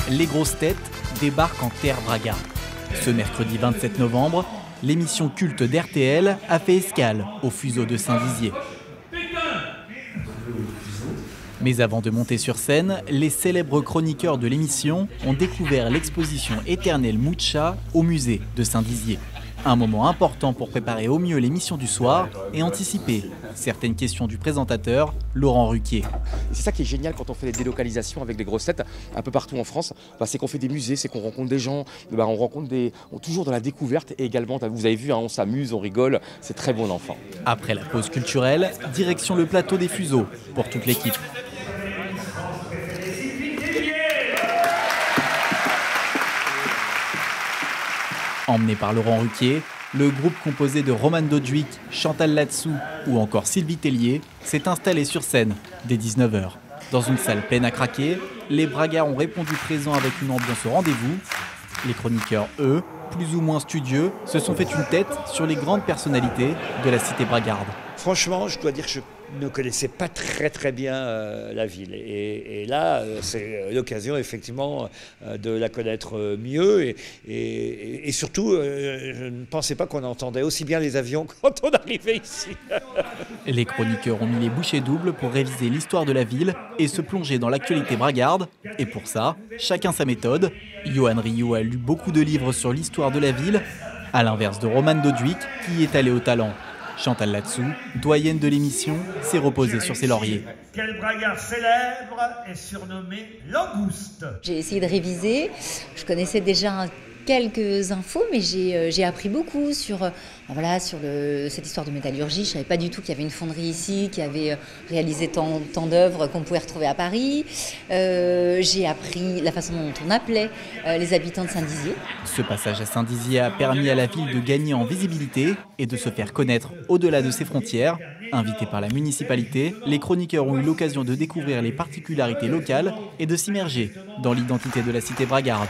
Les grosses têtes débarquent en terre bragarde. Ce mercredi 27 novembre, l'émission culte d'RTL a fait escale au Fuseau de Saint-Dizier. Mais avant de monter sur scène, les célèbres chroniqueurs de l'émission ont découvert l'exposition éternelle Moucha au musée de Saint-Dizier. Un moment important pour préparer au mieux l'émission du soir et anticiper certaines questions du présentateur Laurent Ruquier. C'est ça qui est génial quand on fait des délocalisations avec des grosses têtes un peu partout en France, c'est qu'on fait des musées, c'est qu'on rencontre des gens, on rencontre toujours dans la découverte et également, vous avez vu, on s'amuse, on rigole, c'est très bon enfant. Après la pause culturelle, direction le plateau des Fuseaux pour toute l'équipe. Emmené par Laurent Ruquier, le groupe composé de Roman Dodjuik, Chantal Latsou ou encore Sylvie Tellier s'est installé sur scène dès 19h. Dans une salle pleine à craquer, les bragards ont répondu présents avec une ambiance au rendez-vous. Les chroniqueurs, eux, plus ou moins studieux, se sont fait une tête sur les grandes personnalités de la cité bragarde. Franchement, je dois dire que je ne connaissais pas très bien la ville. Et là, c'est l'occasion effectivement de la connaître mieux. Et surtout, je ne pensais pas qu'on entendait aussi bien les avions quand on arrivait ici. Les chroniqueurs ont mis les bouchées doubles pour réviser l'histoire de la ville et se plonger dans l'actualité bragarde. Et pour ça, chacun sa méthode. Johan Rioux a lu beaucoup de livres sur l'histoire de la ville, à l'inverse de Roman Dodjuik, qui est allé au talent. Chantal Latsou, doyenne de l'émission, s'est reposée sur ses lauriers. Quel bragard célèbre est surnommé Langouste? J'ai essayé de réviser, je connaissais déjà quelques infos, mais j'ai appris beaucoup sur cette histoire de métallurgie. Je ne savais pas du tout qu'il y avait une fonderie ici, qui avait réalisé tant d'œuvres qu'on pouvait retrouver à Paris. J'ai appris la façon dont on appelait les habitants de Saint-Dizier. Ce passage à Saint-Dizier a permis à la ville de gagner en visibilité et de se faire connaître au-delà de ses frontières. Invités par la municipalité, les chroniqueurs ont eu l'occasion de découvrir les particularités locales et de s'immerger dans l'identité de la cité bragarde.